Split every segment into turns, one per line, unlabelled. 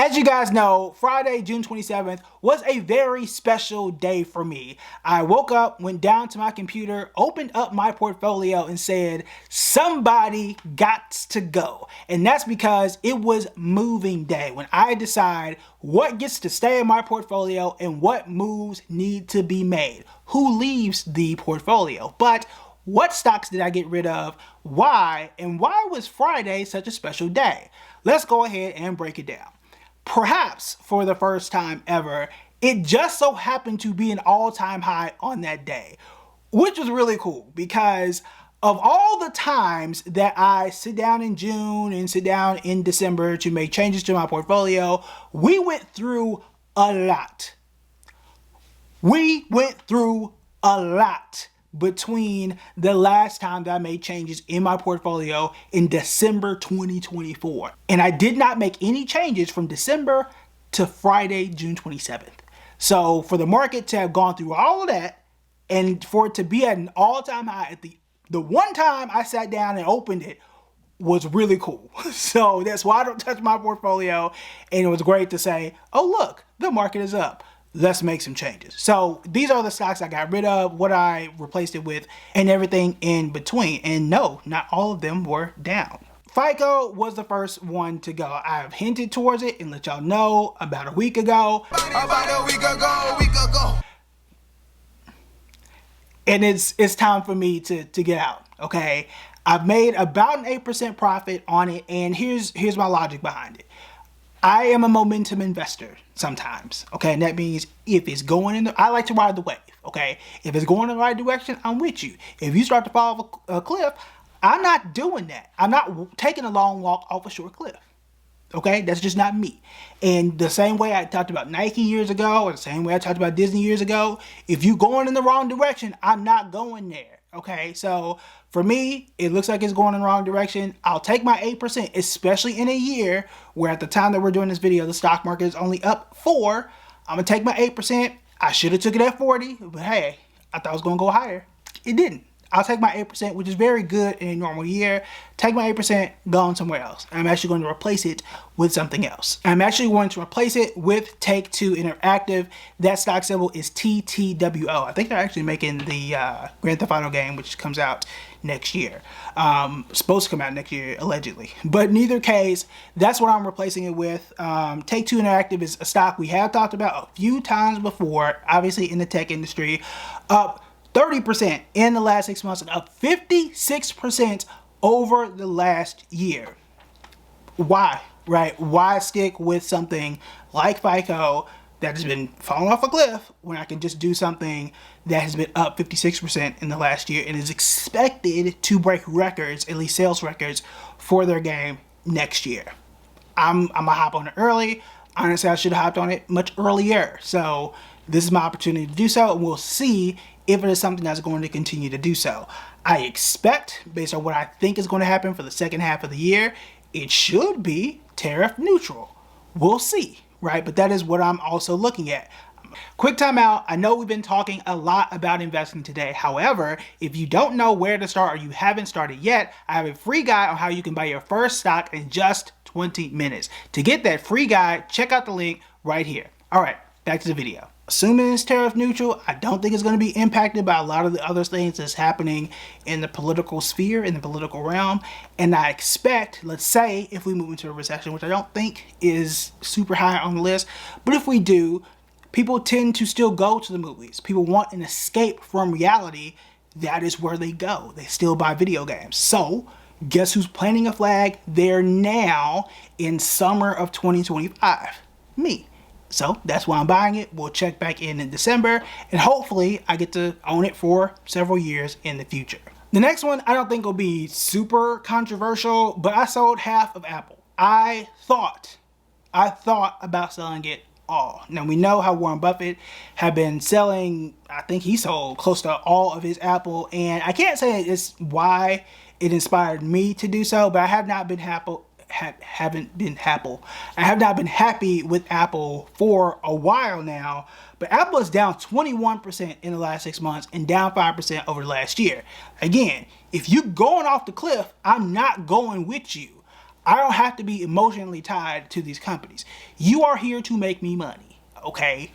As you guys know, Friday, June 27th was a very special day for me. I woke up, went down to my computer, opened up my portfolio and said, somebody gots to go. And that's because it was moving day when I decide what gets to stay in my portfolio and what moves need to be made. Who leaves the portfolio? But what stocks did I get rid of? Why? And why was Friday such a special day? Let's go ahead and break it down. Perhaps for the first time ever, it just so happened to be an all-time high on that day, which was really cool because of all the times that I sit down in June and sit down in December to make changes to my portfolio, we went through a lot. We went through a lot between the last time that I made changes in my portfolio in December 2024. And I did not make any changes from December to Friday, June 27th. So for the market to have gone through all of that and for it to be at an all-time high at the one time I sat down and opened it was really cool. So that's why I don't touch my portfolio. And it was great to say, oh look, the market is up. Let's make some changes. So these are the stocks I got rid of, what I replaced it with, and everything in between. And no, not all of them were down. FICO was the first one to go. I have hinted towards it and let y'all know about a week ago. And it's time for me to get out, okay? I've made about an 8% profit on it, and here's my logic behind it. I am a momentum investor sometimes, okay? And that means if it's going I like to ride the wave, okay? If it's going in the right direction, I'm with you. If you start to fall off a cliff, I'm not doing that. I'm not taking a long walk off a short cliff, okay? That's just not me. And the same way I talked about Nike years ago, or the same way I talked about Disney years ago, if you're going in the wrong direction, I'm not going there. Okay, so for me, it looks like it's going in the wrong direction. I'll take my 8%, especially in a year where at the time that we're doing this video, the stock market is only up 4. I'm gonna take my 8%. I should have took it at 40, but hey, I thought it was gonna go higher. It didn't. I'll take my 8%, which is very good in a normal year. Take my 8%, go on somewhere else. I'm actually going to replace it with something else. I'm actually going to replace it with Take-Two Interactive. That stock symbol is TTWO. I think they're actually making the Grand Theft Auto game, which comes out next year. Supposed to come out next year, allegedly. But in either case, that's what I'm replacing it with. Take-Two Interactive is a stock we have talked about a few times before, obviously in the tech industry. Up 30% in the last 6 months and up 56% over the last year. Why, right? Why stick with something like FICO that has been falling off a cliff when I can just do something that has been up 56% in the last year and is expected to break records, at least sales records, for their game next year? I'm gonna hop on it early. Honestly, I should have hopped on it much earlier. So this is my opportunity to do so, and we'll see if it is something that's going to continue to do so. I expect, based on what I think is going to happen for the second half of the year, it should be tariff neutral. We'll see, right? But that is what I'm also looking at. Quick time out. I know we've been talking a lot about investing today. However, if you don't know where to start or you haven't started yet, I have a free guide on how you can buy your first stock in just 20 minutes. To get that free guide, check out the link right here. All right, back to the video. Assuming it's tariff neutral, I don't think it's going to be impacted by a lot of the other things that's happening in the political sphere, in the political realm. And I expect, let's say, if we move into a recession, which I don't think is super high on the list, but if we do, people tend to still go to the movies. People want an escape from reality. That is where they go. They still buy video games. So guess who's planting a flag there now in summer of 2025? Me. So that's why I'm buying it. We'll check back in December, and hopefully I get to own it for several years in the future. The next one I don't think will be super controversial, but I sold half of Apple. I thought about selling it all. Now we know how Warren Buffett had been selling. I think he sold close to all of his Apple, and I can't say it's why it inspired me to do so, but I have not been happy. I have not been happy with Apple for a while now, but Apple is down 21% in the last 6 months and down 5% over the last year. Again, if you're going off the cliff, I'm not going with you. I don't have to be emotionally tied to these companies. You are here to make me money, okay?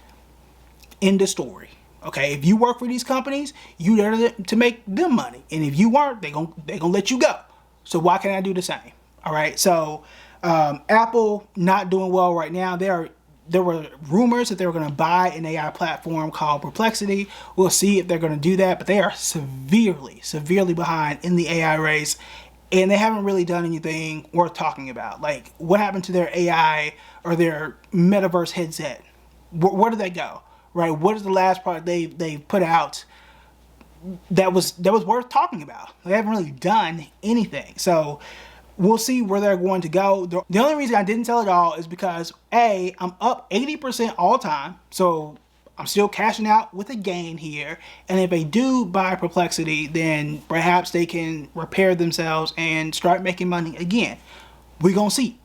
End of story. Okay, if you work for these companies, you there to make them money, and if you weren't, they gonna let you go. So why can't I do the same? All right. So Apple not doing well right now. There were rumors that they were going to buy an AI platform called Perplexity. We'll see if they're going to do that, but they are severely behind in the AI race, and they haven't really done anything worth talking about. Like, what happened to their AI or their metaverse headset? Where did they go? Right? What is the last product they put out that was worth talking about? They haven't really done anything. So we'll see where they're going to go. The only reason I didn't sell it all is because A, I'm up 80% all time. So I'm still cashing out with a gain here. And if they do buy Perplexity, then perhaps they can repair themselves and start making money again. We're going to see.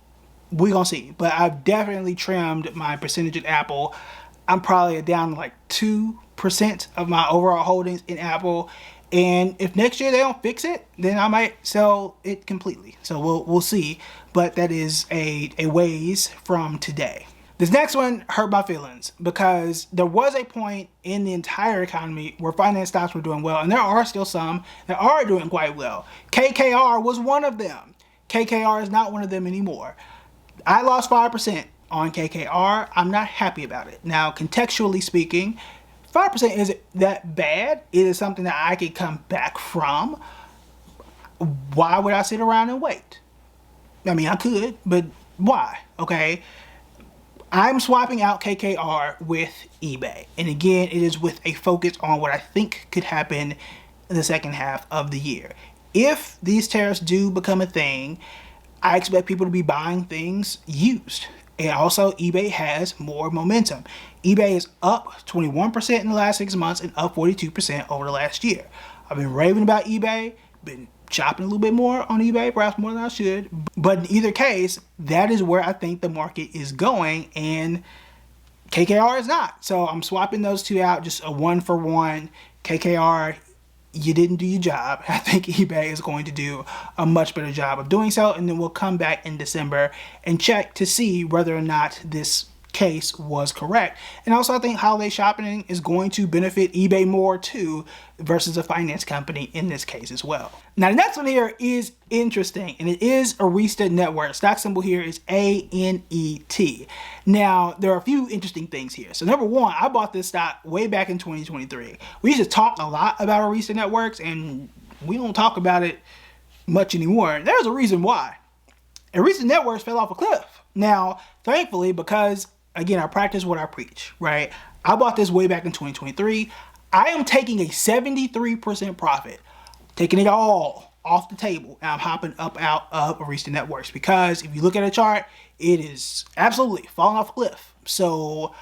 But I've definitely trimmed my percentage at Apple. I'm probably down like 2% of my overall holdings in Apple. And if next year they don't fix it, then I might sell it completely. So we'll see. But that is a ways from today. This next one hurt my feelings because there was a point in the entire economy where finance stocks were doing well, and there are still some that are doing quite well. KKR was one of them. KKR is not one of them anymore. I lost 5% on KKR. I'm not happy about it. Now, contextually speaking, 5% isn't that bad. It is something that I could come back from. Why would I sit around and wait? I mean, I could, but why? Okay. I'm swapping out KKR with eBay. And again, it is with a focus on what I think could happen in the second half of the year. If these tariffs do become a thing, I expect people to be buying things used. And also, eBay has more momentum. eBay is up 21% in the last 6 months and up 42% over the last year. I've been raving about eBay, been shopping a little bit more on eBay, perhaps more than I should. But in either case, that is where I think the market is going, and KKR is not. So I'm swapping those two out, just a 1-for-1. KKR, you didn't do your job. I think eBay is going to do a much better job of doing so, and then we'll come back in December and check to see whether or not this case was correct. And also, I think holiday shopping is going to benefit eBay more too versus a finance company in this case as well. Now, the next one here is interesting, and it is Arista Network. Stock symbol here is ANET. Now, there are a few interesting things here. So number one, I bought this stock way back in 2023. We used to talk a lot about Arista Networks, and we don't talk about it much anymore. There's a reason why. Arista Networks fell off a cliff. Now, thankfully, because again, I practice what I preach, right? I bought this way back in 2023. I am taking a 73% profit, taking it all off the table, and I'm hopping up out of Arista Networks because if you look at a chart, it is absolutely falling off a cliff. So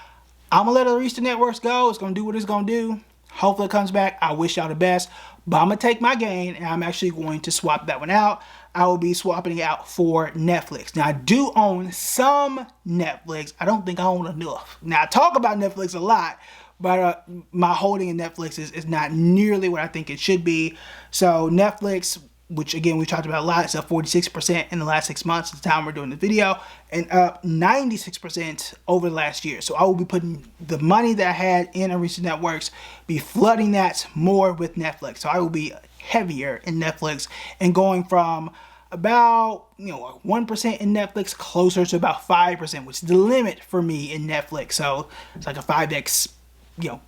I'm gonna let Arista Networks go. It's gonna do what it's gonna do. Hopefully it comes back. I wish y'all the best, but I'm gonna take my gain and I'm actually going to swap that one out. I will be swapping it out for Netflix. Now, I do own some Netflix. I don't think I own enough. Now, I talk about Netflix a lot, but my holding in Netflix is not nearly what I think it should be. So Netflix, which again, we talked about a lot, it's up 46% in the last 6 months at the time we're doing the video, and up 96% over the last year. So I will be putting the money that I had in Arista Networks, be flooding that more with Netflix. So I will be heavier in Netflix and going from about 1% in Netflix closer to about 5%, which is the limit for me in Netflix. So it's like a 5x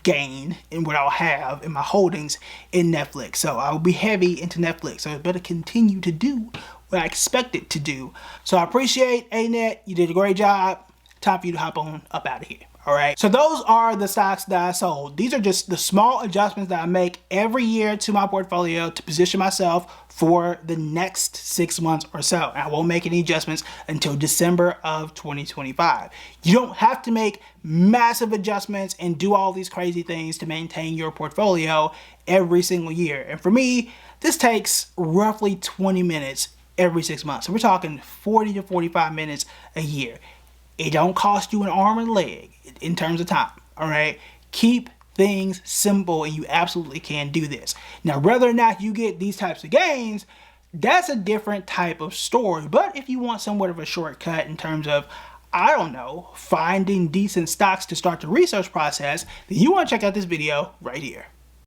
gain in what I'll have in my holdings in Netflix. So I will be heavy into Netflix. So it better continue to do what I expect it to do. So I appreciate ANET. You did a great job. Time for you to hop on up out of here. All right. So those are the stocks that I sold. These are just the small adjustments that I make every year to my portfolio to position myself for the next 6 months or so. And I won't make any adjustments until December of 2025. You don't have to make massive adjustments and do all these crazy things to maintain your portfolio every single year. And for me, this takes roughly 20 minutes every 6 months. So we're talking 40 to 45 minutes a year. It don't cost you an arm and a leg in terms of time, all right? Keep things simple and you absolutely can do this. Now, whether or not you get these types of gains, That's a different type of story. But if you want somewhat of a shortcut in terms of, I don't know, finding decent stocks to start the research process, then you want to check out this video right here.